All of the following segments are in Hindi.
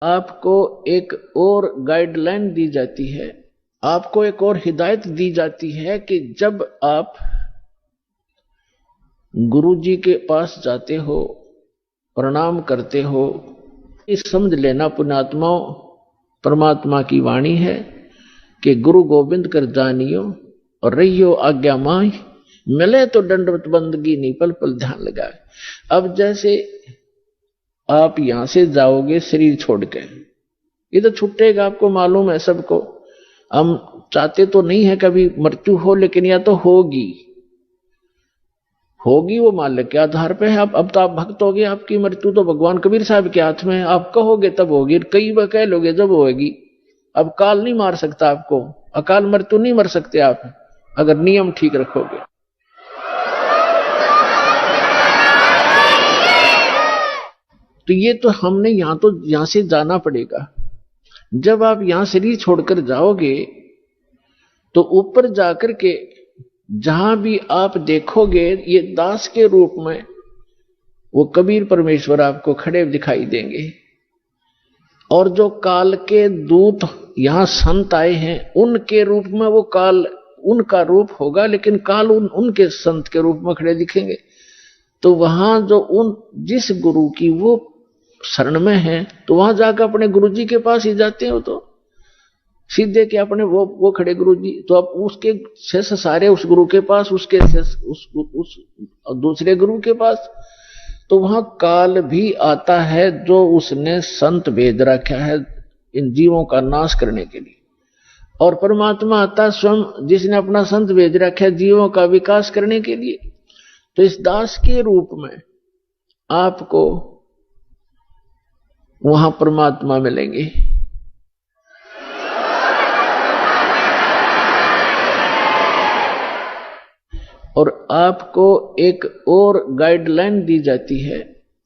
आपको एक और गाइडलाइन दी जाती है, आपको एक और हिदायत दी जाती है कि जब आप गुरु जी के पास जाते हो, प्रणाम करते हो, इस समझ लेना पुण्यात्माओं, परमात्मा की वाणी है कि गुरु गोविंद कर जानियो और रहियो आज्ञा माई, मिले तो दंडवत बंदगी नहीं पल पल ध्यान लगाए। अब जैसे आप यहां से जाओगे शरीर छोड़ के, ये तो छूटेगा, आपको मालूम है सबको। हम चाहते तो नहीं है कभी मृत्यु हो, लेकिन या तो होगी वो मालिक के आधार पे है। अब तो आप भक्त हो गए, आपकी मृत्यु तो भगवान कबीर साहब के हाथ में है। आप कहोगे तब होगी, कई बार कह लोगे जब होगी। अब काल नहीं मार सकता आपको, अकाल मृत्यु नहीं मर सकते आप, अगर नियम ठीक रखोगे। तो ये तो हमने यहां से जाना पड़ेगा। जब आप यहां शरीर छोड़कर जाओगे तो ऊपर जाकर के जहां भी आप देखोगे ये दास के रूप में वो कबीर परमेश्वर आपको खड़े दिखाई देंगे। और जो काल के दूत यहां संत आए हैं उनके रूप में वो काल उनका रूप होगा, लेकिन काल उनके संत के रूप में खड़े दिखेंगे। तो वहां जो जिस गुरु की वो शरण में है, तो वहां जाकर अपने गुरु जी के पास ही जाते हो, तो सीधे के अपने वो खड़े गुरु जी, तो अब उसके शेष सारे उस गुरु के पास, उसके शेष उस दूसरे गुरु के पास। तो वहां काल भी आता है जो उसने संत भेज रखा है इन जीवों का नाश करने के लिए, और परमात्मा आता स्वयं जिसने अपना संत भेज रखा है जीवों का विकास करने के लिए। तो इस दास के रूप में आपको वहां परमात्मा मिलेंगे। और आपको एक और गाइडलाइन दी जाती है,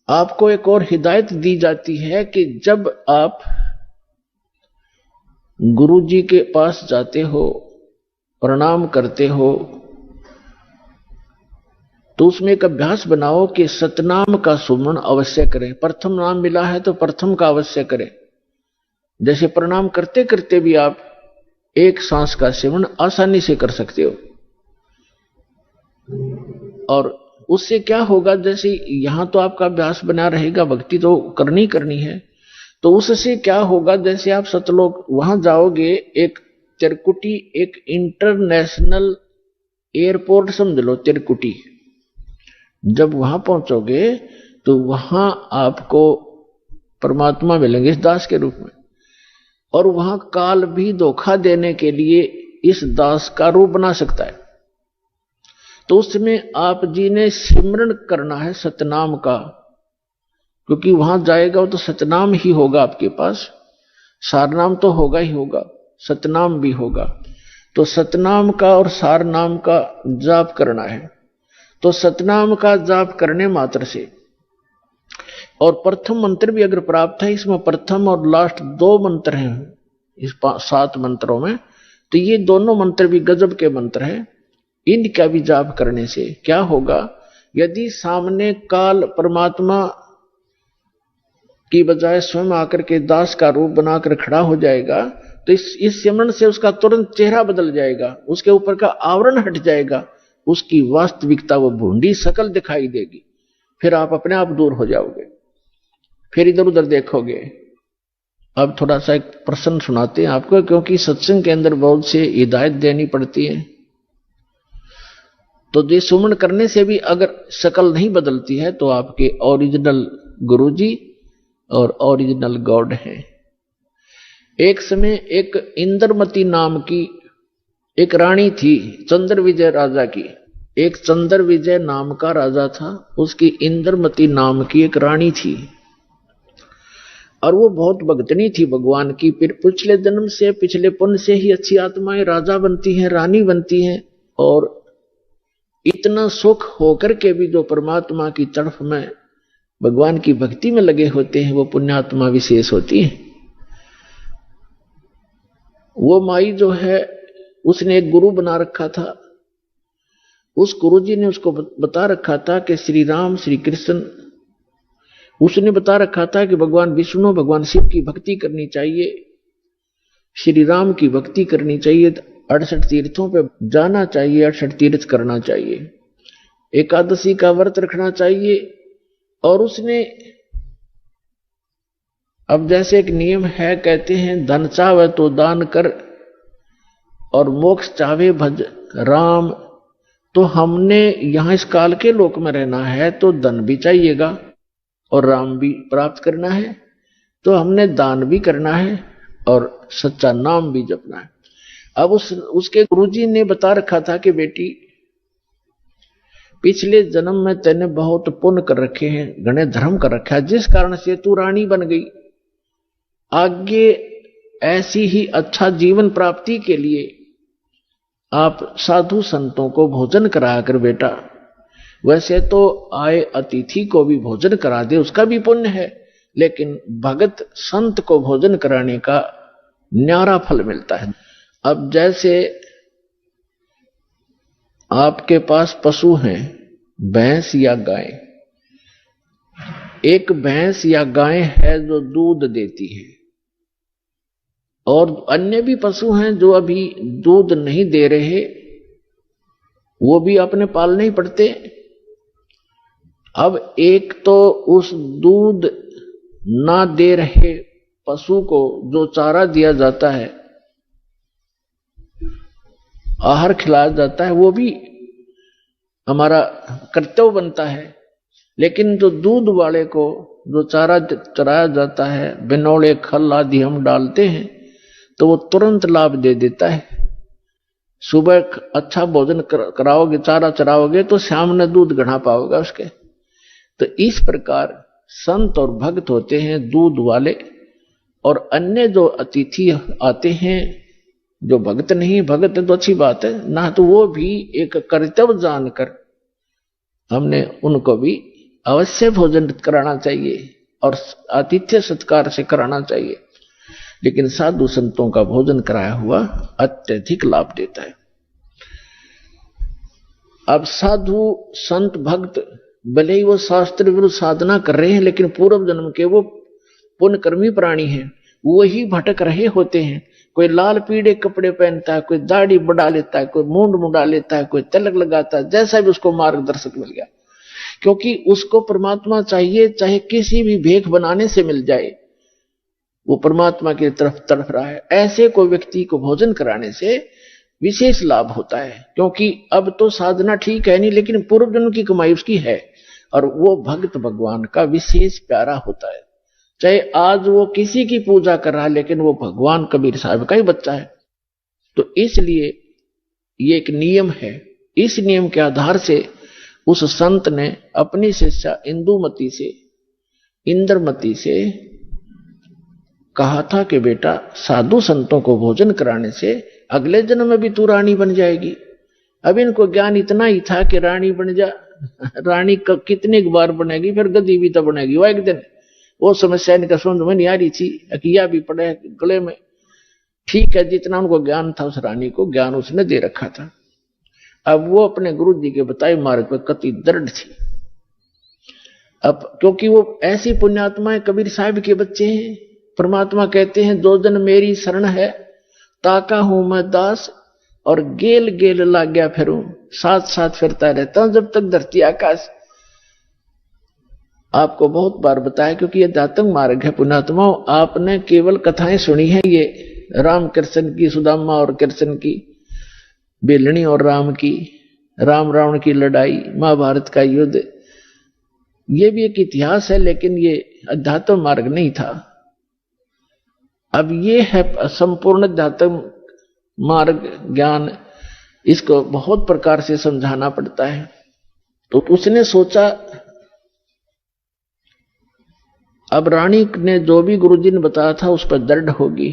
आपको एक और हिदायत दी जाती है कि जब आप गुरु जी के पास जाते हो, प्रणाम करते हो, तो उसमें एक अभ्यास बनाओ कि सतनाम का सुमरण अवश्य करें। प्रथम नाम मिला है तो प्रथम का अवश्य करें। जैसे प्रणाम करते करते भी आप एक सांस का सेवन आसानी से कर सकते हो। और उससे क्या होगा, जैसे यहां तो आपका अभ्यास बना रहेगा, भक्ति तो करनी है, तो उससे क्या होगा, जैसे आप सतलोक वहां जाओगे, एक तिरकुटी एक इंटरनेशनल एयरपोर्ट समझ लो तिरकुटी। जब वहां पहुंचोगे तो वहां आपको परमात्मा मिलेंगे इस दास के रूप में, और वहां काल भी धोखा देने के लिए इस दास का रूप बना सकता है। तो उसमें आप जी ने सिमरण करना है सतनाम का, क्योंकि वहां जाएगा वो तो सतनाम ही होगा आपके पास, सारनाम तो होगा ही होगा, सतनाम भी होगा। तो सतनाम का और सारनाम का जाप करना है। तो सतनाम का जाप करने मात्र से, और प्रथम मंत्र भी अगर प्राप्त है, इसमें प्रथम और लास्ट 2 मंत्र हैं इस 7 मंत्रों में, तो ये दोनों मंत्र भी गजब के मंत्र हैं। इनका भी जाप करने से क्या होगा, यदि सामने काल परमात्मा की बजाय स्वयं आकर के दास का रूप बनाकर खड़ा हो जाएगा, तो इस सिमरन से उसका तुरंत चेहरा बदल जाएगा, उसके ऊपर का आवरण हट जाएगा, उसकी वास्तविकता वो भूंडी शकल दिखाई देगी। फिर आप अपने आप दूर हो जाओगे, फिर इधर उधर देखोगे। अब थोड़ा सा एक प्रश्न सुनाते हैं आपको, क्योंकि सत्संग के अंदर बहुत से हिदायत देनी पड़ती है। तो ये सुमन करने से भी अगर शकल नहीं बदलती है तो आपके ओरिजिनल गुरुजी और ओरिजिनल गॉड हैं। एक समय एक इंद्रमती नाम की एक रानी थी, चंद्र विजय राजा की। एक चंद्र विजय नाम का राजा था, उसकी इंद्रमती नाम की एक रानी थी, और वो बहुत भक्तनी थी भगवान की। फिर पिछले जन्म से, पिछले पुण्य से ही अच्छी आत्माएं राजा बनती हैं, रानी बनती हैं, और इतना सुख होकर के भी जो परमात्मा की तरफ में भगवान की भक्ति में लगे होते हैं, वो पुण्यात्मा विशेष होती है। वो माई जो है उसने एक गुरु बना रखा था। उस गुरु जी ने उसको बता रखा था कि श्री राम श्री कृष्ण उसने बता रखा था कि भगवान विष्णु भगवान शिव की भक्ति करनी चाहिए, श्री राम की भक्ति करनी चाहिए, 68 तीर्थों पे जाना चाहिए, 68 तीर्थ करना चाहिए, एकादशी का व्रत रखना चाहिए। और उसने अब जैसे एक नियम है, कहते हैं धन चाहे तो दान कर और मोक्ष चाहे भज राम। तो हमने यहां इस काल के लोक में रहना है तो धन भी चाहिएगा और राम भी प्राप्त करना है, तो हमने दान भी करना है और सच्चा नाम भी जपना है। अब उसके गुरुजी ने बता रखा था कि बेटी पिछले जन्म में तैने बहुत पुण्य कर रखे हैं, घने धर्म कर रखा है, जिस कारण से तू रानी बन गई। आगे ऐसी ही अच्छा जीवन प्राप्ति के लिए आप साधु संतों को भोजन कराया कर बेटा। वैसे तो आए अतिथि को भी भोजन करा दे, उसका भी पुण्य है, लेकिन भगत संत को भोजन कराने का न्यारा फल मिलता है। अब जैसे आपके पास पशु हैं, भैंस या गाय, एक भैंस या गाय है जो दूध देती है और अन्य भी पशु हैं जो अभी दूध नहीं दे रहे, वो भी अपने पालने ही पड़ते। अब एक तो उस दूध ना दे रहे पशु को जो चारा दिया जाता है, आहार खिलाया जाता है, वो भी हमारा कर्तव्य बनता है। लेकिन जो दूध वाले को जो चारा चराया जाता है, बिनौले खल आदि हम डालते हैं, तो वो तुरंत लाभ दे देता है। सुबह अच्छा भोजन कराओगे, चारा चराओगे, तो शाम में दूध घना पाओगे उसके। तो इस प्रकार संत और भक्त होते हैं दूध वाले, और अन्य जो अतिथि आते हैं जो भक्त नहीं, भक्त है तो अच्छी बात है ना, तो वो भी एक कर्तव्य जानकर हमने उनको भी अवश्य भोजन कराना चाहिए और आतिथ्य सत्कार से कराना चाहिए। लेकिन साधु संतों का भोजन कराया हुआ अत्यधिक लाभ देता है। अब साधु संत भक्त भले ही वो शास्त्र विरुद्ध साधना कर रहे हैं, लेकिन पूर्व जन्म के वो पुण्यकर्मी प्राणी हैं, वो ही भटक रहे होते हैं। कोई लाल पीले कपड़े पहनता है, कोई दाढ़ी बढ़ा लेता है, कोई मूंड मुड़ा लेता है, कोई तिलक लगाता है, जैसा भी उसको मार्गदर्शक मिल गया, क्योंकि उसको परमात्मा चाहिए, चाहे किसी भी भेख बनाने से मिल जाए, वो परमात्मा की तरफ तड़फ रहा है। ऐसे कोई व्यक्ति को भोजन कराने से विशेष लाभ होता है, क्योंकि अब तो साधना ठीक है नहीं, लेकिन पूर्व जन्म की कमाई उसकी है, और वो भक्त भगवान का विशेष प्यारा होता है। चाहे आज वो किसी की पूजा कर रहा है, लेकिन वो भगवान कबीर साहब का ही बच्चा है। तो इसलिए ये एक नियम है। इस नियम के आधार से उस संत ने अपनी शिष्या इंद्रमती से कहा था कि बेटा साधु संतों को भोजन कराने से अगले जन्म में भी तू रानी बन जाएगी। अब इनको ज्ञान इतना ही था कि रानी बन जा, रानी कितनी बार बनेगी, फिर गद्दी भी तो बनेगी वो एक दिन। वो समस्या इनका समझ में नहीं आ रही थी, अकिया भी पड़े गले में। ठीक है, जितना उनको ज्ञान था उस रानी को ज्ञान उसने दे रखा था। अब वो अपने गुरु जी के बताए मार्ग पर कति दृढ़ थी। अब क्योंकि वो ऐसी पुण्यात्माएं कबीर साहब के बच्चे हैं, परमात्मा कहते हैं दो जन मेरी शरण है, ताका हूं मैं दास और गेल गेल लाग गया फिरूं, साथ साथ फिरता रहता हूं जब तक धरती आकाश। आपको बहुत बार बताया, क्योंकि ये दातंग मार्ग है पुण्यात्माओं। आपने केवल कथाएं सुनी है, ये राम कृष्ण की, सुदामा और कृष्ण की, बेलनी और राम की, राम रावण की लड़ाई, महाभारत का युद्ध, ये भी एक इतिहास है, लेकिन ये अध्यात्म मार्ग नहीं था। अब ये है संपूर्ण अध्यात्म मार्ग ज्ञान, इसको बहुत प्रकार से समझाना पड़ता है। तो उसने सोचा अब रानी ने जो भी गुरुजी ने बताया था उस पर दृढ़ होगी,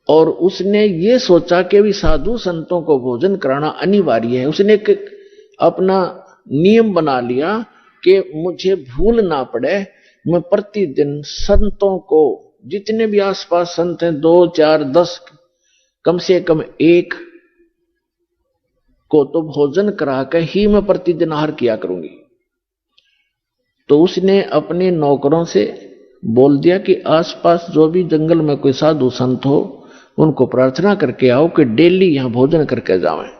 और उसने ये सोचा कि भी साधु संतों को भोजन कराना अनिवार्य है। उसने एक अपना नियम बना लिया कि मुझे भूल ना पड़े, मैं प्रतिदिन संतों को, जितने भी आसपास संत हैं, 2, 4, 10, कम से कम एक को तो भोजन करा कर ही मैं प्रतिदिन आहार किया करूंगी। तो उसने अपने नौकरों से बोल दिया कि आसपास जो भी जंगल में कोई साधु संत हो उनको प्रार्थना करके आओ कि डेली यहां भोजन करके जावें,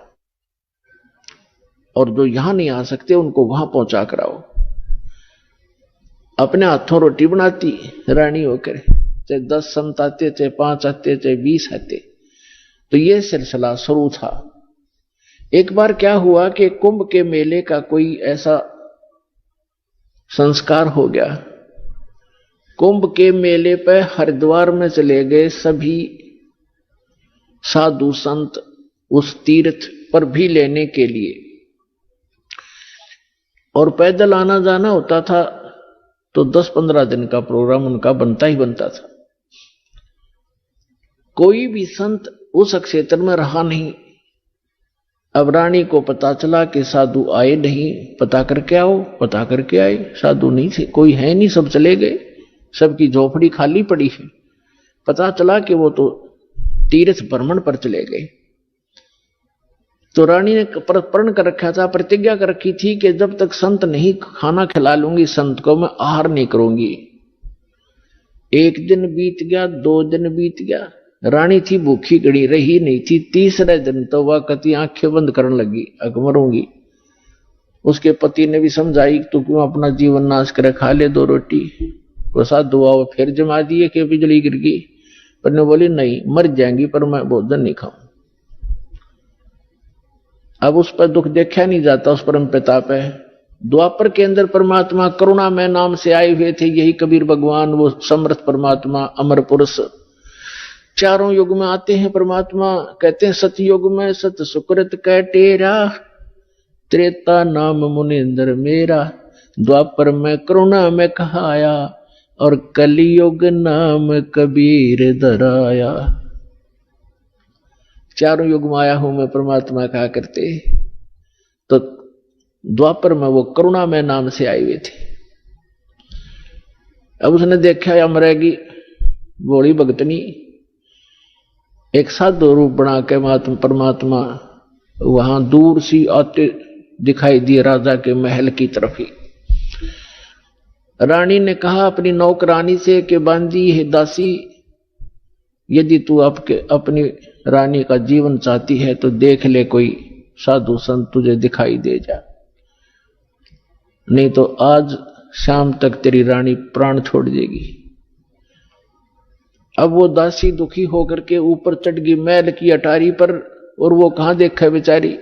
और जो यहां नहीं आ सकते उनको वहां पहुंचा कर आओ। अपने हाथों रोटी बनाती रानी होकर, चाहे 10 संत आते, चाहे 5 आते, चाहे 20 आते। तो यह सिलसिला शुरू था। एक बार क्या हुआ कि कुंभ के मेले का कोई ऐसा संस्कार हो गया। कुंभ के मेले पर हरिद्वार में चले गए सभी साधु संत उस तीर्थ पर भी लेने के लिए, और पैदल आना जाना होता था तो 10-15 दिन का प्रोग्राम उनका बनता ही बनता था। कोई भी संत उस क्षेत्र में रहा नहीं। अब रानी को पता चला कि साधु आए नहीं, पता करके आओ। पता करके आए, साधु नहीं थे, कोई है नहीं, सब चले गए, सबकी झोपड़ी खाली पड़ी है। पता चला कि वो तो तीर्थ भ्रमण पर चले गए। तो रानी ने प्रण कर रखा था, प्रतिज्ञा कर रखी थी कि जब तक संत नहीं खाना खिला लूंगी संत को, मैं आहार नहीं करूंगी। 1 दिन बीत गया, 2 दिन बीत गया, रानी थी भूखी गड़ी, रही नहीं थी। तीसरे दिन तो वह कति आंखें बंद करने लगी, मरूंगी। उसके पति ने भी समझाई, तू क्यों अपना जीवन नाश करे, खा ले 2 रोटी। वो साधु हुआ, फिर जमा दिए कि बिजली गिर गई, पर ने बोली नहीं, मर जाएंगी पर मैं भोजन नहीं खाऊं। अब उस पर दुख देखा नहीं जाता, उस परम पिता पे। द्वापर के अंदर परमात्मा करुणा में नाम से आए हुए थे, यही कबीर भगवान, वो समर्थ परमात्मा, अमर पुरुष। चारों युग में आते हैं परमात्मा। कहते हैं सतयुग में सत सुकृत कह टेरा, त्रेता नाम मुनिंदर मेरा, द्वापर में करुणा में कहाया, और कलियुग नाम कबीर धराया। चारों युग में आया हूं मैं, परमात्मा कहा करते। तो द्वापर में वो करुणा में नाम से आए हुए थे। अब उसने देखा या मरेगी भोली भगतनी, एक साधु रूप बना के परमात्मा वहां दूर सी आते दिखाई दिए, राजा के महल की तरफ ही। रानी ने कहा अपनी नौकरानी से कि बांदी है दासी, यदि तू अपनी रानी का जीवन चाहती है तो देख ले, कोई साधु संत तुझे दिखाई दे जा, नहीं तो आज शाम तक तेरी रानी प्राण छोड़ देगी। अब वो दासी दुखी होकर के ऊपर चढ़ गई महल की अटारी पर, और वो कहां देखा बेचारी,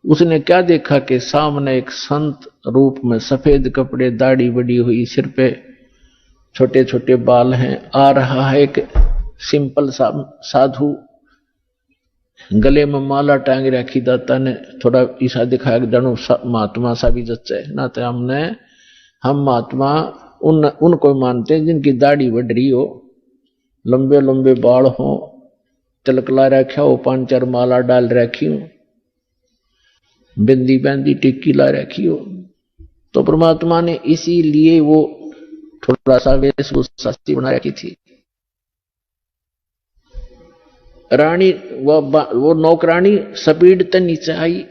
उसने क्या देखा कि सामने एक संत रूप में, सफेद कपड़े, दाढ़ी बड़ी हुई, सिर पे छोटे छोटे बाल हैं, आ रहा है एक सिंपल साधु, गले में माला टांग रखी। दाता ने थोड़ा ईसा दिखाया, जानो महात्मा सा भी जच्चे ना, तो हम महात्मा उनको मानते हैं जिनकी दाढ़ी बढ़ रही हो, लंबे लंबे बाल हो, तिलकला रखा हो, 5-4 माला डाल रखी हो, बिंदी बैंदी टिक्की ला रखी हो। तो परमात्मा ने इसीलिए वो थोड़ा सा वेशभूषा बना रखी थी। रानी वो नौकरानी स्पीड तक नीचे आई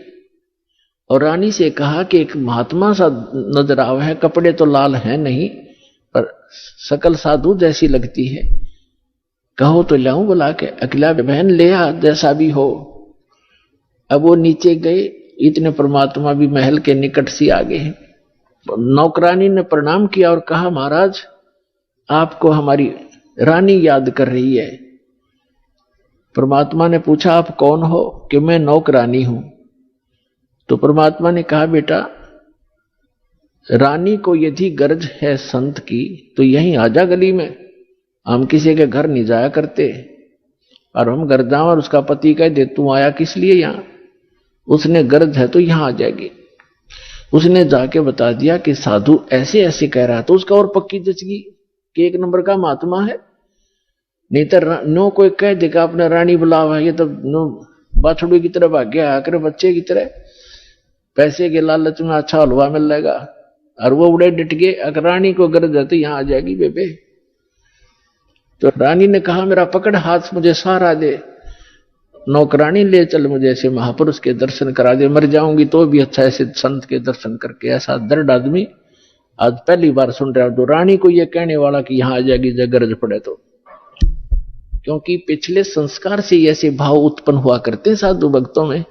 और रानी से कहा कि एक महात्मा सा नजर आवा है, कपड़े तो लाल हैं नहीं पर सकल साधु जैसी लगती है, कहो तो लाऊं बुला के। अकेला बहन ले आ, जैसा भी हो। अब वो नीचे गए, इतने परमात्मा भी महल के निकट से आ गए। नौकरानी ने प्रणाम किया और कहा, महाराज आपको हमारी रानी याद कर रही है। परमात्मा ने पूछा, आप कौन हो? कि मैं नौकरानी हूं। तो परमात्मा ने कहा, बेटा रानी को यदि गर्ज है संत की तो यहीं आजा गली में, हम किसी के घर नहीं जाया करते, और हम घर जाओ और उसका पति कह दे तू आया किस लिए यहां, उसने गर्ज है तो यहां आ जाएगी। उसने जाके बता दिया कि साधु ऐसे ऐसे कह रहा, तो उसका और पक्की जचगी कि 1 नंबर का महात्मा है। नहीं तो नो कोई कह देगा अपने रानी बुलावा, ये तो नो बाछड़ू की तरह भाग गया आकर बच्चे की तरह, पैसे के लालच में अच्छा हलवा मिल जाएगा, और वो उड़े डट गए, अगर रानी को गर्ज है तो यहां आ जाएगी बेबे। तो रानी ने कहा, मेरा पकड़ हाथ, मुझे सहारा दे, नौकरानी ले चल, मुझे ऐसे महापुरुष के दर्शन करा दे, मर जाऊंगी तो भी अच्छा ऐसे संत के दर्शन करके। ऐसा दृढ़ आदमी आज पहली बार सुन रहा हूं तो रानी को ये कहने वाला कि यहां आ जाएगी जब गरज पड़े तो, क्योंकि पिछले संस्कार से ऐसे भाव उत्पन्न हुआ करते हैं साधु भक्तों में।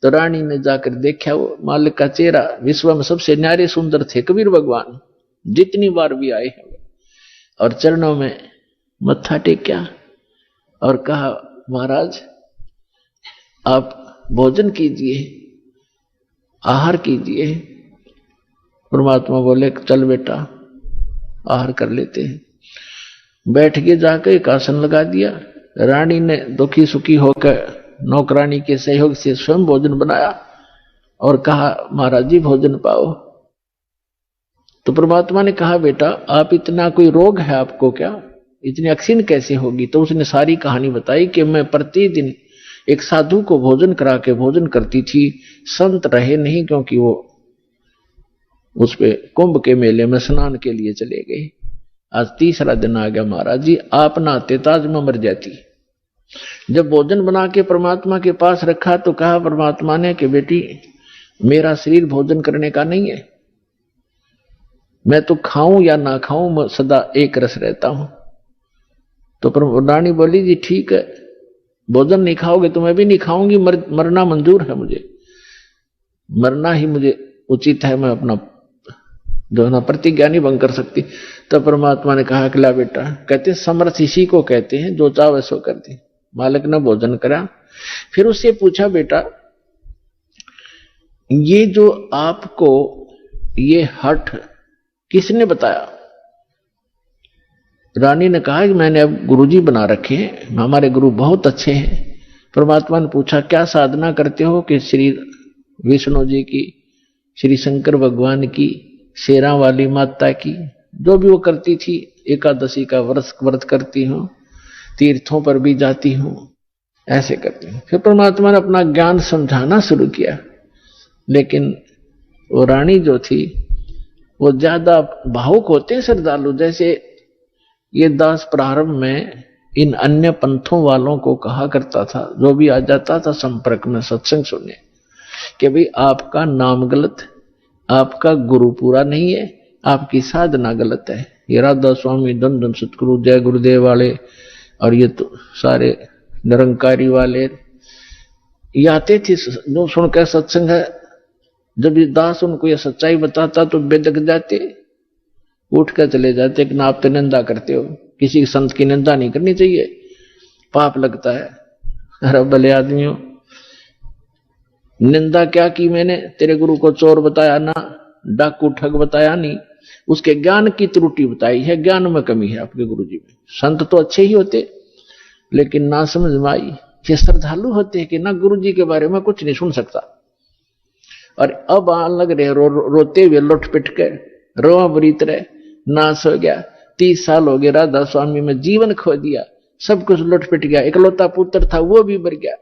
तो रानी ने जाकर देखा वो मालिक का चेहरा, विश्व में सबसे न्यारे सुंदर थे कबीर भगवान, जितनी बार भी आए हैं, और चरणों में मत्था टेक्या और कहा महाराज आप भोजन कीजिए, आहार कीजिए। परमात्मा बोले चल बेटा आहार कर लेते हैं। बैठ के जाकर एक आसन लगा दिया। रानी ने दुखी सुखी होकर नौकरानी के सहयोग से स्वयं भोजन बनाया और कहा महाराज जी भोजन पाओ। तो परमात्मा ने कहा बेटा आप इतना कोई रोग है आपको क्या, इतनी अक्सीन कैसे होगी? तो उसने सारी कहानी बताई कि मैं प्रतिदिन एक साधु को भोजन करा के भोजन करती थी, संत रहे नहीं क्योंकि वो उस पे कुंभ के मेले में स्नान के लिए चले गए। आज तीसरा दिन आ गया महाराज जी, आप ना आते ताज में मर जाती। जब भोजन बना के परमात्मा के पास रखा तो कहा परमात्मा ने कि बेटी मेरा शरीर भोजन करने का नहीं है, मैं तो खाऊं या ना खाऊं मैं सदा एक रस रहता हूं। तो रानी बोली जी ठीक है, भोजन नहीं खाओगे तो मैं भी नहीं खाऊंगी, मरना मंजूर है मुझे, मरना ही मुझे उचित है, मैं अपना जो है ना प्रतिज्ञा नहीं भंग कर सकती। तो परमात्मा ने कहा कि ला बेटा, कहते समर्थ इसी को कहते हैं जो चाहे सो कर दे। मालिक ने भोजन करा, फिर उससे पूछा बेटा ये जो आपको ये हठ किसने बताया? रानी ने कहा कि मैंने अब गुरुजी बना रखे हैं, हमारे गुरु बहुत अच्छे हैं। परमात्मा ने पूछा क्या साधना करते हो? कि श्री विष्णु जी की, श्री शंकर भगवान की, शेरा वाली माता की, जो भी वो करती थी, एकादशी का व्रत करती हूँ, तीर्थों पर भी जाती हूँ, ऐसे करती हूँ। फिर परमात्मा ने अपना ज्ञान समझाना शुरू किया, लेकिन वो रानी जो थी वो ज्यादा भावुक होते हैं श्रद्धालु। जैसे ये दास प्रारंभ में इन अन्य पंथों वालों को कहा करता था, जो भी आ जाता था संपर्क में सत्संग सुनने, कि भाई आपका नाम गलत, आपका गुरु पूरा नहीं है, आपकी साधना गलत है। ये राधा स्वामी, धन धन सतगुरु, जय गुरुदेव वाले और ये तो सारे निरंकारी वाले ये आते थे जो सुनकर सत्संग है। जब ये दास उनको ये सच्चाई बताता तो बेदक जाते, उठ कर चले जाते कि ना आप तो निंदा करते हो, किसी संत की निंदा नहीं करनी चाहिए, पाप लगता है। अरे भले आदमियों, निंदा क्या की मैंने? तेरे गुरु को चोर बताया ना, डाकू ठग बताया नहीं, उसके ज्ञान की त्रुटि बताई है, ज्ञान में कमी है आपके गुरु जी में। संत तो अच्छे ही होते लेकिन ना समझ में आई, ये श्रद्धालु होते हैं कि ना गुरु जी के बारे में कुछ नहीं सुन सकता। और अब आन लग रहे रोते हुए लुट पिट के, रोआ बुरी तरह, नाश हो गया। 30 साल हो गए राधा स्वामी में जीवन खो दिया, सब कुछ लुट पिट गया, इकलौता पुत्र था वो भी मर गया।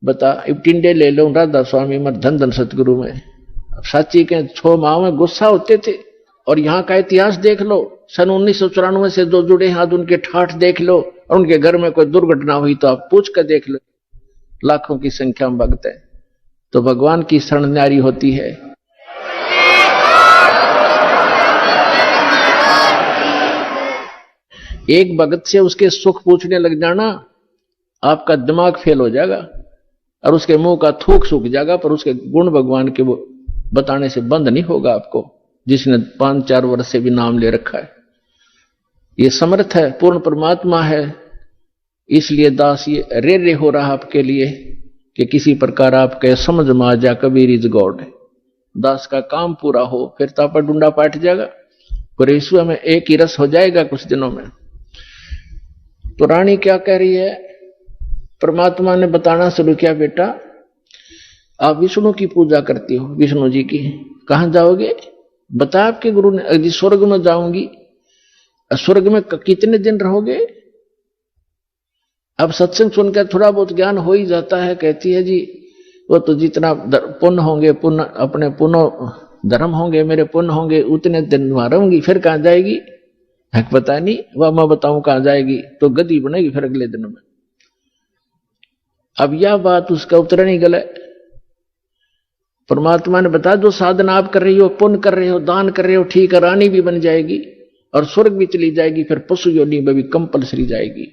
बता अब टिंडे ले लो राधा स्वामी में, धन धन सतगुरु में। अब साची के 6 माह में गुस्सा होते थे। और यहाँ का इतिहास देख लो, सन 1994 से जो जुड़े हैं आज उनके ठाठ देख लो, और उनके घर में कोई दुर्घटना हुई तो आप पूछ कर देख लो, लाखों की संख्या में भक्त है। तो भगवान की शरण न्यारी होती है। एक भगत से उसके सुख पूछने लग जाना, आपका दिमाग फेल हो जाएगा और उसके मुंह का थूक सूख जाएगा, पर उसके गुण भगवान के वो बताने से बंद नहीं होगा आपको, जिसने 5-4 वर्ष से भी नाम ले रखा है। ये समर्थ है, पूर्ण परमात्मा है, इसलिए दास ये रे हो रहा आपके लिए कि किसी प्रकार आपके समझ में आ जा कबीर इज गॉड। दास का काम पूरा हो, फिर तापा डूंडा पाट जाएगा, पूरे विश्व में एक ही रस हो जाएगा कुछ दिनों में। तो रानी क्या कह रही है? परमात्मा ने बताना शुरू किया, बेटा आप विष्णु की पूजा करती हो, विष्णु जी की, कहां जाओगे? बता आपके गुरु ने। जी स्वर्ग में जाऊंगी। स्वर्ग में कितने दिन रहोगे? अब सत्संग सुनकर थोड़ा बहुत ज्ञान हो ही जाता है। कहती है जी वो तो जितना पुण्य होंगे, पुण्य अपने पुण्य धर्म होंगे, मेरे पुण्य होंगे, उतने दिन वहां रहूंगी, फिर कहां जाएगी है पता नहीं, वह मैं बताऊं कहां जाएगी, तो गद्दी बनेगी फिर अगले दिन में। अब यह बात उसका उत्तर नहीं गला। परमात्मा ने बताया जो साधना आप कर रही हो, पुण्य कर रहे हो, दान कर रहे हो, ठीक है, रानी भी बन जाएगी और स्वर्ग भी चली जाएगी, फिर पशु योनि में भी कंपलसरी जाएगी।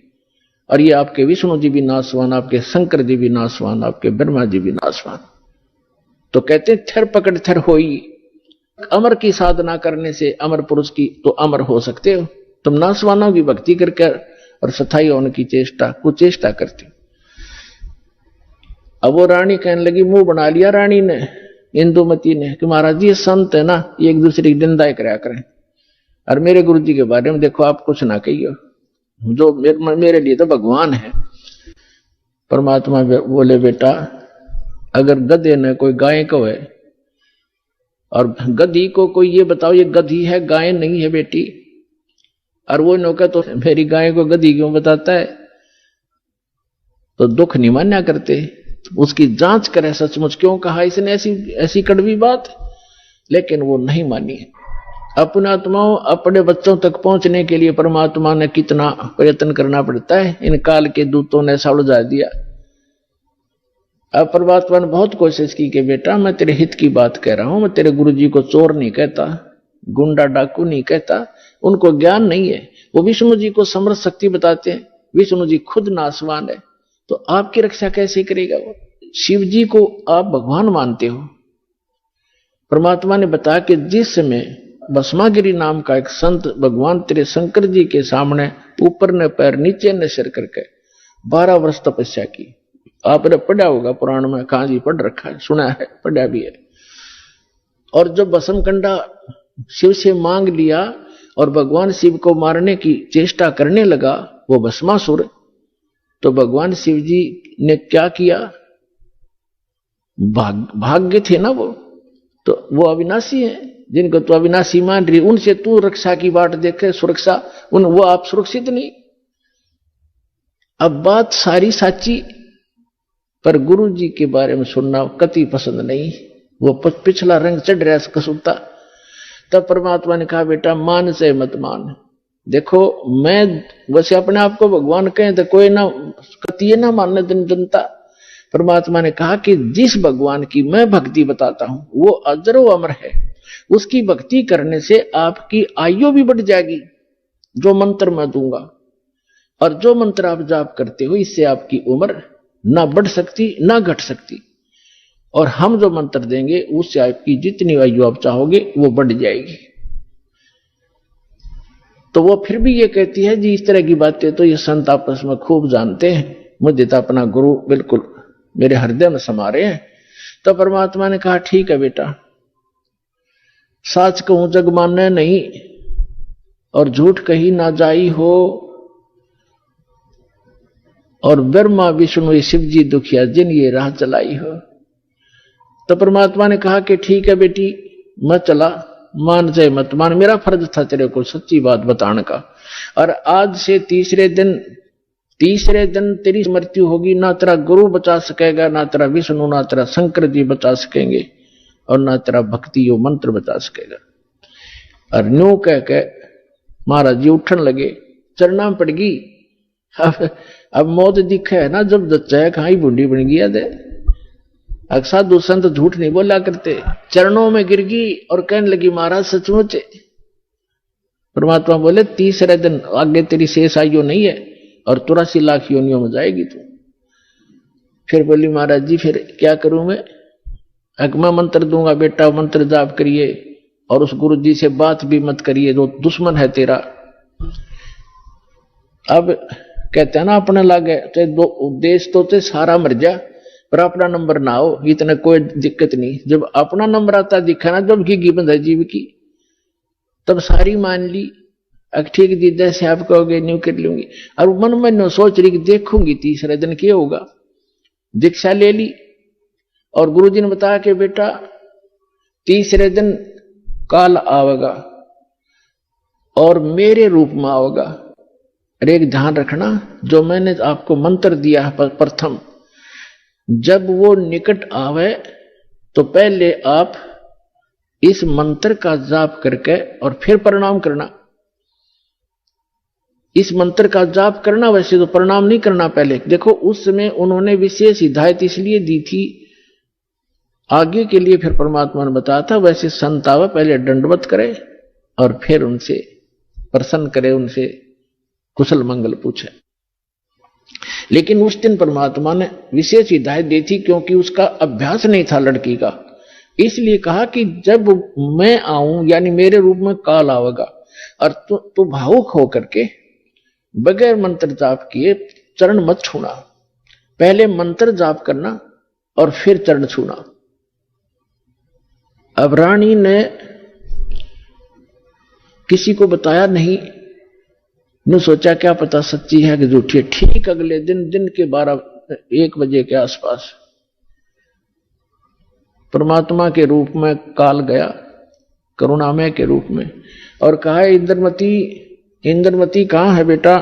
और ये आपके विष्णु जी भी नाशवान, आपके शंकर जी भी नाशवान, आपके ब्रह्मा जी भी नाशवान। तो कहते थर पकड़ थर होई, अमर की साधना करने से अमर पुरुष की तो अमर हो सकते हो। तुम नाशवानों की भक्ति करके और सथाई होने की चेष्टा कुचेष्टा करते हो। अब वो रानी कहने लगी, मुंह बना लिया रानी ने, इंदुमती ने, कि महाराज जी संत है ना, ये एक दूसरे की निंदा कराया करें, और मेरे गुरु जी के बारे में देखो आप कुछ ना कहिए, जो मेरे लिए तो भगवान है। परमात्मा बोले, बेटा अगर गधे ने कोई गाय को है और गधी को कोई ये बताओ ये गधी है गाय नहीं है बेटी, और वो नौका तो मेरी गाय को गधी क्यों बताता है, तो दुख नहीं मान्या करते, उसकी जांच करे सचमुच क्यों कहा इसने ऐसी कड़वी बात, लेकिन वो नहीं मानी। अपने आत्माओं अपने बच्चों तक पहुंचने के लिए परमात्मा ने कितना प्रयत्न करना पड़ता है, इन काल के दूतों ने ऐसा उलझा दिया। अब परमात्मा ने बहुत कोशिश की कि बेटा मैं तेरे हित की बात कह रहा हूं, मैं तेरे गुरु जी को चोर नहीं कहता, गुंडा डाकू नहीं कहता, उनको ज्ञान नहीं है, वो विष्णु जी को समर्थ शक्ति बताते हैं, विष्णु जी खुद नाशवान है, तो आपकी रक्षा कैसे करेगा वो? शिव जी को आप भगवान मानते हो। परमात्मा ने बताया कि जिस समय भस्मागिरी नाम का एक संत भगवान तेरे शंकर जी के सामने ऊपर ने पैर नीचे ने सिर करके 12 वर्ष तपस्या की, आपने पढ़ा होगा पुराण में, कहां जी पढ़ रखा है, सुना है, पढ़ा भी है। और जब भस्मकंडा शिव से मांग लिया और भगवान शिव को मारने की चेष्टा करने लगा वो भस्मासुर, तो भगवान शिव जी ने क्या किया, भाग्य थे ना वो, तो वो अविनाशी है, जिनको तो अविनाशी मान रही उनसे तू रक्षा की बाट देखे, सुरक्षा वो आप सुरक्षित नहीं। अब बात सारी साची, पर गुरु जी के बारे में सुनना कति पसंद नहीं, वो पिछला रंग चढ़ रहा है कसूता। तब परमात्मा ने कहा बेटा मान से मत मान, देखो मैं वैसे अपने आप को भगवान कहें तो कोई ना कतिये ना मानने जनता। परमात्मा ने कहा कि जिस भगवान की मैं भक्ति बताता हूं वो अजरो अमर है, उसकी भक्ति करने से आपकी आयु भी बढ़ जाएगी, जो मंत्र मैं दूंगा, और जो मंत्र आप जाप करते हो इससे आपकी उम्र ना बढ़ सकती ना घट सकती, और हम जो मंत्र देंगे उससे आपकी जितनी आयु आप चाहोगे वो बढ़ जाएगी। तो वो फिर भी ये कहती है जी इस तरह की बातें तो ये संत आपस में खूब जानते हैं, मुझे तो अपना गुरु बिल्कुल मेरे हृदय में समा रहे हैं। तो परमात्मा ने कहा ठीक है बेटा, साच कहूं जग माने नहीं और झूठ कही ना जाई हो, और ब्रह्मा विष्णु शिव जी दुखिया जिन ये राह चलाई हो। तो परमात्मा ने कहा कि ठीक है बेटी मैं चला, मान जाए मत मान, मेरा फर्ज था तेरे को सच्ची बात बताने का, और आज से तीसरे दिन तेरी मृत्यु होगी, ना तेरा गुरु बचा सकेगा, ना तेरा विष्णु, ना तेरा शंकर जी बचा सकेंगे, और ना तेरा भक्ति यो मंत्र बचा सकेगा। और न्यू कह के महाराज जी उठन लगे, चरना पड़ गई। अब मौत दिखे है ना, जब जच्चा कहां बूढ़ी बन गया दे। साधु संत झूठ नहीं बोला करते, चरणों में गिर गई और कहने लगी महाराज सचमुच। परमात्मा बोले तीसरे दिन आगे तेरी शेष आयु नहीं है और 83 लाख योनियों में जाएगी तू। फिर बोली महाराज जी फिर क्या करूं मैं मंत्र दूंगा बेटा, मंत्र जाप करिए और उस गुरु जी से बात भी मत करिए जो दुश्मन है तेरा। अब कहते हैं ना अपने लागे चाहे देश तो सारा मर जा पर अपना नंबर ना हो, इतना कोई दिक्कत नहीं। जब अपना नंबर आता दिखा ना जब की बंद है जीव की, तब सारी मान ली। ठीक जी जैसे आप कहोगे न्यू कर लूंगी। और मन में सोच रही कि देखूंगी तीसरे दिन क्या होगा। दीक्षा ले ली और गुरुजी ने बताया कि बेटा तीसरे दिन काल आवेगा और मेरे रूप में आवेगा। और एक ध्यान रखना, जो मैंने आपको मंत्र दिया है प्रथम, जब वो निकट आवे तो पहले आप इस मंत्र का जाप करके और फिर प्रणाम करना। इस मंत्र का जाप करना, वैसे तो प्रणाम नहीं करना पहले। देखो उस समय उन्होंने विशेष हिदायत इसलिए दी थी, आगे के लिए फिर परमात्मा ने बताया था वैसे संत आवे पहले दंडवत करे और फिर उनसे प्रसन्न करे, उनसे कुशल मंगल पूछे। लेकिन उस दिन परमात्मा ने विशेष हिदायत दी थी क्योंकि उसका अभ्यास नहीं था लड़की का, इसलिए कहा कि जब मैं आऊं यानी मेरे रूप में काल आवेगा और तू भावुक होकर के बगैर मंत्र जाप किए चरण मत छूना, पहले मंत्र जाप करना और फिर चरण छूना। अब रानी ने किसी को बताया नहीं, ने सोचा क्या पता सच्ची है कि झूठी है। ठीक अगले दिन के 12-1 बजे के आसपास परमात्मा के रूप में काल गया, करुणामय के रूप में, और कहा इंद्रमती कहां है बेटा।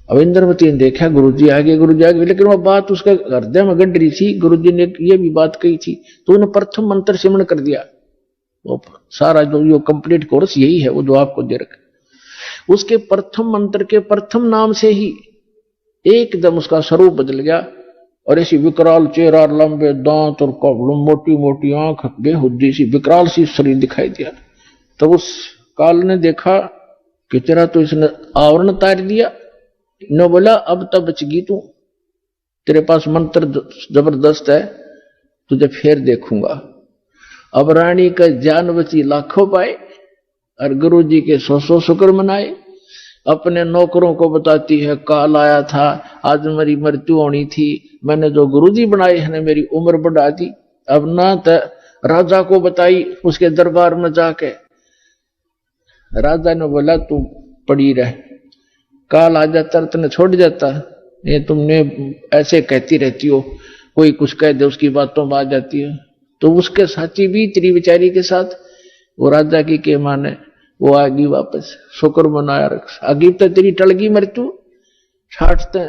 अब इंद्रमती ने देखा गुरुजी आगे, लेकिन वह बात उसके हृदय में गड़ रही थी। गुरुजी ने ये भी बात कही थी तो उन्होंने प्रथम मंत्र सिमरण कर दिया। वो सारा जो कंप्लीट कोर्स यही है वो जो आपको दे रखा, उसके प्रथम मंत्र के प्रथम नाम से ही एकदम उसका स्वरूप बदल गया और ऐसी विकराल चेहरा, लंबे दांत और मोटी मोटी आंख, बेहुद्दी सी विकराल सी शरीर दिखाई दिया। तब उस काल ने देखा कि तेरा तो इसने आवरण तार दिया, न बोला अब तब बचगी तू, तेरे पास मंत्र जबरदस्त है, तुझे फिर देखूंगा। अब रानी का जान बची लाखों पाए और गुरुजी के 100 शुक्र मनाए। अपने नौकरों को बताती है काल आया था, आज मेरी मृत्यु होनी थी, मैंने जो गुरुजी बनाए हैं मेरी उम्र बढ़ा दी। अब ना तो राजा को बताई, उसके दरबार में जाके राजा ने बोला तू पड़ी रह, काल आ जाता तुमने छोड़ जाता, ये तुमने ऐसे कहती रहती हो, कोई कुछ कह दे उसकी बातों में आ जाती है। तो उसके साथी भी तेरी बेचारी के साथ वो राजा की के माने वो आगी वापस, शुक्र मनाया रख, आगी तो तेरी टलगी मृत्यु, छाटते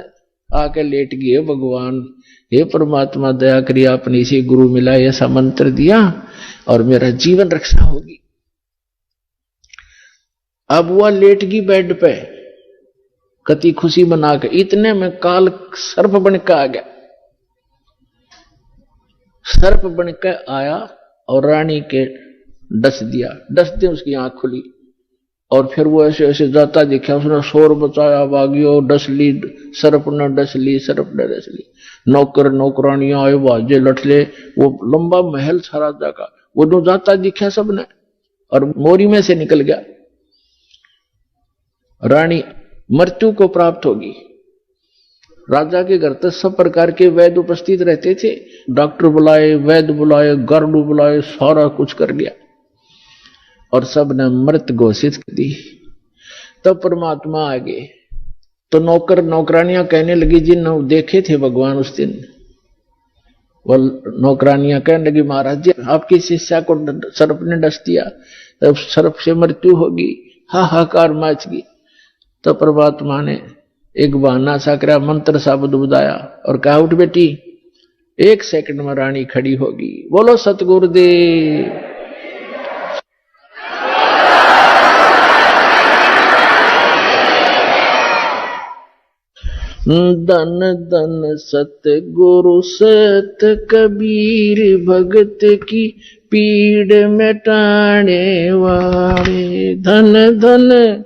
आके लेट गए। भगवान हे परमात्मा दया करिए, आपने इसी गुरु मिला ऐसा मंत्र दिया और मेरा जीवन रक्षा होगी। अब वह लेट गई बेड पे कति खुशी मना के, इतने में काल सर्प बन के आ गया। सर्प बन के आया और रानी के डस दिया, डसते उसकी आंख खुली और फिर वो ऐसे ऐसे जाता दिखा, उसने शोर बचाया, भागियो, डस ली सर्प ने, डस ली सर्प ने, डस ली। नौकर नौकरानियां आए, बाजे लठले, वो लंबा महल था राजा का, वो जो जाता दिखा सबने और मोरी में से निकल गया। रानी मृत्यु को प्राप्त होगी। राजा के घर तक सब प्रकार के वैद्य उपस्थित रहते थे, डॉक्टर बुलाए, वैद्य बुलाए, गार्डू बुलाए, सारा कुछ कर गया और सब ने मृत घोषित कर दी। तब परमात्मा आ गए तो नौकर नौकरानियां कहने लगी, जिन देखे थे भगवान उस दिन, वो नौकरानियां कहने लगी महाराज जी आपकी शिष्या को सर्प ने डस दिया, तब सर्प से मृत्यु होगी, हाहाकार मच गई। तो परमात्मा ने एक बहाना सा करा, मंत्र सा बुदाया और कहा उठ बेटी, 1 सेकंड में रानी खड़ी होगी। बोलो सतगुरुदेव। धन धन सतगुरु सत कबीर, भगत की पीड़ मिटाने वाले। धन धन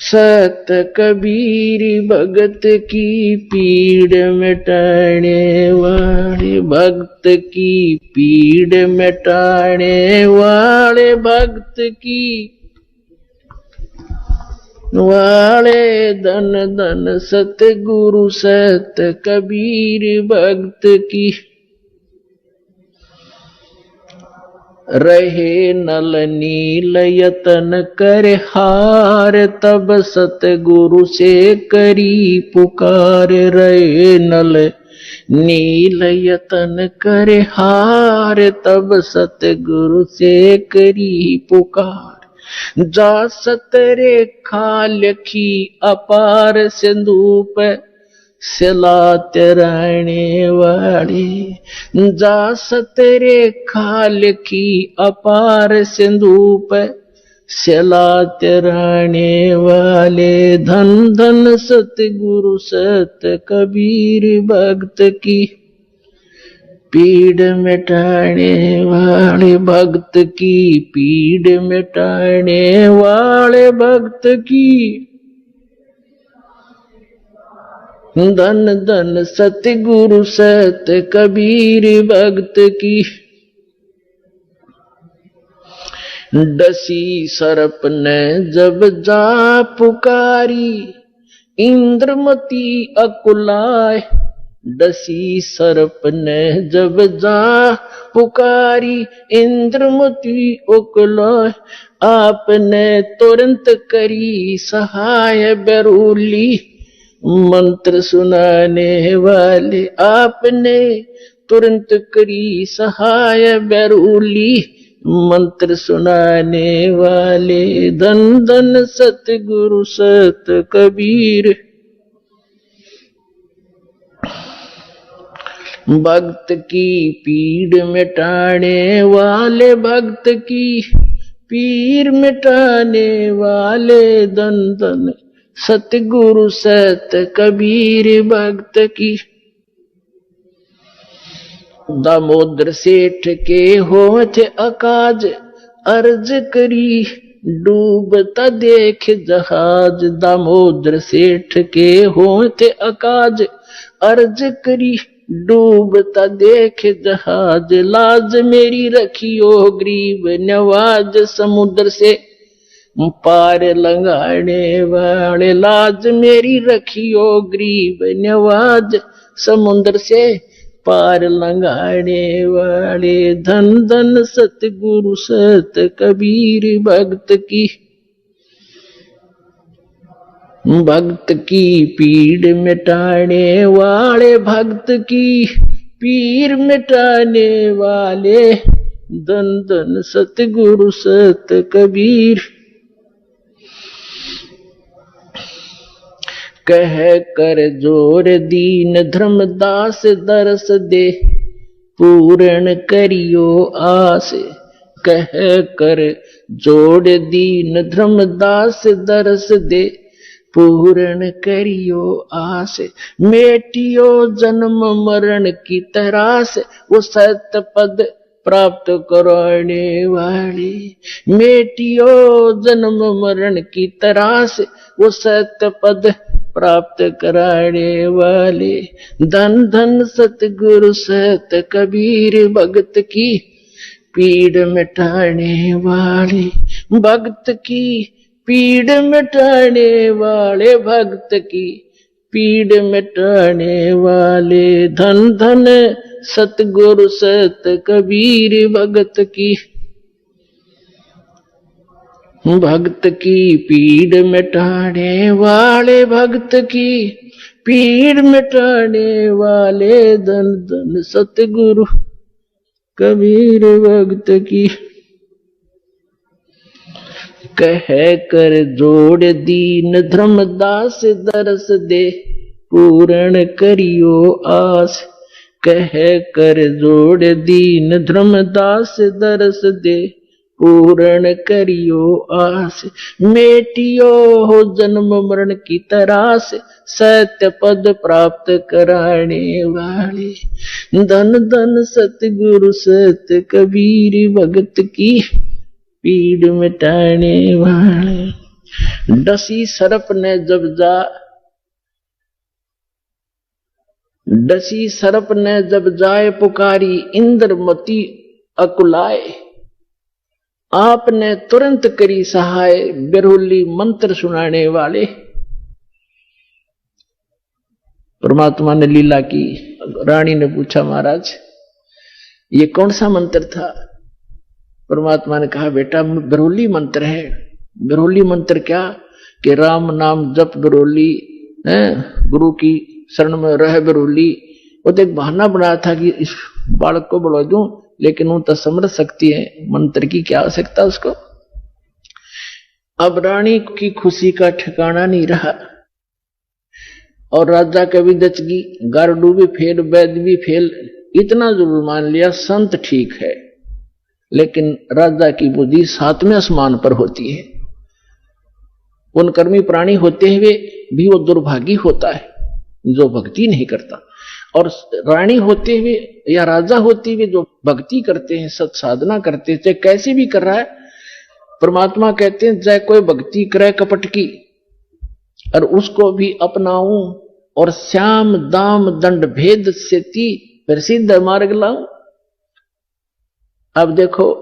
सत कबीर, भगत की पीड़ मिटाने वाले, भक्त की पीड़ मिटाने वाले, भक्त की वाले। धन धन सतगुरु सत कबीर, भक्त की रहे नल नील यतन कर हार, तब सतगुरु से करी पुकार। रहे नल नील यतन कर हार, तब सतगुरु से करी पुकार। जा सतरे खालखी अपार, सिंधु पे सिलात रहने वाली। जा सतरे खालखी अपार, सिंधु पे सिलात रहने वाले। धन धन सतगुरु सत कबीर, भक्त की पीड़ मिटाने वाले भक्त की, पीड़ मिटाने वाले भक्त की, धन धन सतगुरु सत कबीर भक्त की। डसी सर्प ने जब जा पुकारी, इंद्रमती अकुलाए। डसी सर्प ने जब जा पुकारी, इंद्रमती अकुलाए। आपने तुरंत करी सहाय बरूली, मंत्र सुनाने वाले। आपने तुरंत करी सहाय बरूली, मंत्र सुनाने वाले। धन धन सतगुरु सत कबीर। भक्त की पीड़ मिटाने वाले, भक्त की पीर मिटाने वाले। धन धन सतगुरु सत कबीर भक्त की। दामोदर सेठ के होठ अकाज, अर्ज करी डूबता देख जहाज। दामोदर सेठ के होठ अकाज, अर्ज करी डूबता देख जहाज। लाज मेरी रखियो गरीब नवाज, समुद्र से पार लंघाने वाले। लाज मेरी रखियो गरीब नवाज, समुद्र से पार लंघाने वाले। धन धन सतगुरु सत कबीर भक्त की। भक्त की पीड़ मिटाने वाले, भक्त की पीर मिटाने वाले। धन धन सतगुरु सत कबीर। कह कर जोर दीन धर्मदास दरस दे, पूर्ण करियो आस। कह कर जोड़ दीन धर्मदास दरस दे, पूर्ण करियो आस। मेटियो जन्म मरण की तरास, वो सत पद प्राप्त कराने वाले। मेटियो जन्म मरण की तरास, वो सत पद प्राप्त कराने वाले। धन धन सतगुरु सत कबीर भक्त की, पीड़ मिटाने वाले। भक्त की पीड़ मिटाने वाले, भक्त की पीड़ मिटाने वाले। धन धन सतगुरु सत कबीर भक्त की। भक्त की पीड़ मिटाने वाले, भक्त की पीड़ मिटाने वाले। धन धन सतगुरु कबीर भक्त की। कह कर जोड़ दीन धर्मदास दरस दे, पूर्ण करियो आस। कह कर जोड़ दीन धर्मदास दरस दे, पूर्ण करियो आस। मेटियो हो जन्म मरण की तरास, सत्य पद प्राप्त कराने वाले। धन धन सतगुरु सत कबीर भक्त की, पीड़ मिटाने वाले। डसी सर्प ने जब जा, डसी सर्प ने जब जाए पुकारी, इंद्रमती अकुलाए। आपने तुरंत करी सहाय बिरहुली, मंत्र सुनाने वाले। परमात्मा ने लीला की। रानी ने पूछा, महाराज ये कौन सा मंत्र था? परमात्मा ने कहा, बेटा बिरहुली मंत्र है। बिरहुली मंत्र क्या? कि राम नाम जप बिरहुली, गुरु की शरण में रह बिरहुली। वो तो एक बहाना बनाया था कि इस बालक को बुला दूं, लेकिन वो तो समझ सकती है, मंत्र की क्या आवश्यकता उसको। अब रानी की खुशी का ठिकाना नहीं रहा, और राजा का भी दचगी, गारडू भी फेल, वैद्य भी फेल। इतना जरूर मान लिया संत ठीक है, लेकिन राजा की बुद्धि सातवें आसमान पर होती है। उन कर्मी प्राणी होते हुए भी वो दुर्भागी होता है जो भक्ति नहीं करता। और रानी होते हुए या राजा होते हुए जो भक्ति करते हैं, सत साधना करते हैं, चाहे कैसे भी कर रहा है, परमात्मा कहते हैं चाहे कोई भक्ति करे कपट की और उसको भी अपनाऊं और श्याम दाम दंड भेद से ती प्रसिद्ध मार्ग लाऊं। अब देखो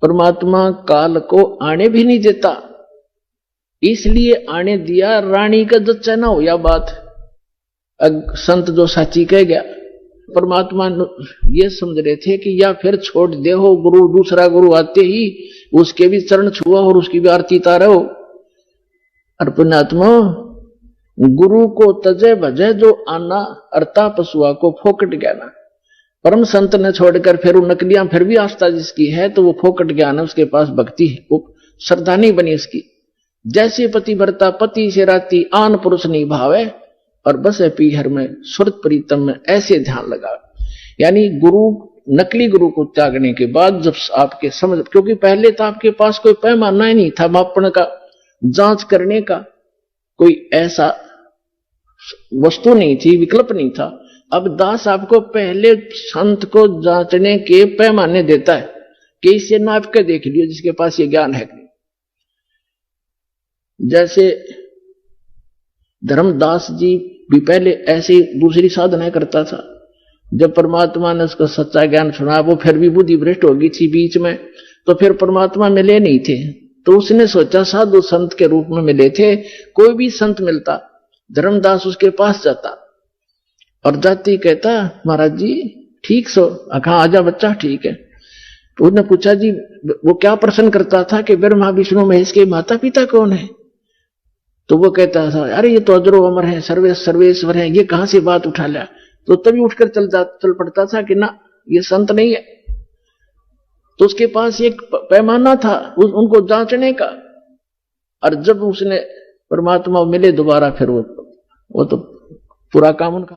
परमात्मा काल को आने भी नहीं देता, इसलिए आने दिया रानी का जच्चा ना हो या बात। संत जो साची कह गया, परमात्मा ये समझ रहे थे कि या फिर छोड़ दे हो गुरु, दूसरा गुरु आते ही उसके भी चरण छुआ और उसकी भी आरती तारा हो। और पुण्यात्मा गुरु को तजे भजे जो आना, अर्ता पशुआ को फोकट ज्ञाना। परम संत ने छोड़कर फिर वो नकलियां फिर भी आस्था जिसकी है तो वो फोकट ज्ञान है, उसके पास भक्ति है, वो श्रद्धा नहीं बनी उसकी। जैसे पति भरता पति से राती आन पुरुष नहीं भावे और बस है पीहर में सुरत प्रीतम में, ऐसे ध्यान लगा। यानी गुरु, नकली गुरु को त्यागने के बाद जब आपके समझ, क्योंकि पहले तो आपके पास कोई पैमाना ही नहीं था मापन का, जांच करने का कोई ऐसा वस्तु नहीं थी, विकल्प नहीं था। अब दास आपको पहले संत को जांचने के पैमाने देता है कि इसे नाप के देख लियो जिसके पास ये ज्ञान है। जैसे धर्मदास जी भी पहले ऐसी दूसरी साधनाएं करता था, जब परमात्मा ने उसको सच्चा ज्ञान सुना, वो फिर भी बुद्धि भ्रष्ट हो गई थी बीच में, तो फिर परमात्मा मिले नहीं थे, तो उसने सोचा साधु संत के रूप में मिले थे, कोई भी संत मिलता धर्मदास उसके पास जाता और जाती कहता महाराज जी ठीक सो, कहा आजा बच्चा ठीक है। तो उसने पूछा जी वो क्या प्रश्न करता था कि ब्रह्मा विष्णु महेश के माता पिता कौन है? तो वो कहता था अरे ये तो अजरो अमर है, सर्वेश्वर है, ये कहां से बात उठा लिया? तो तभी उठकर चल पड़ता था कि ना ये संत नहीं है। तो उसके पास एक पैमाना था उनको जांचने का, और जब उसने परमात्मा मिले दोबारा फिर वो तो पूरा काम उनका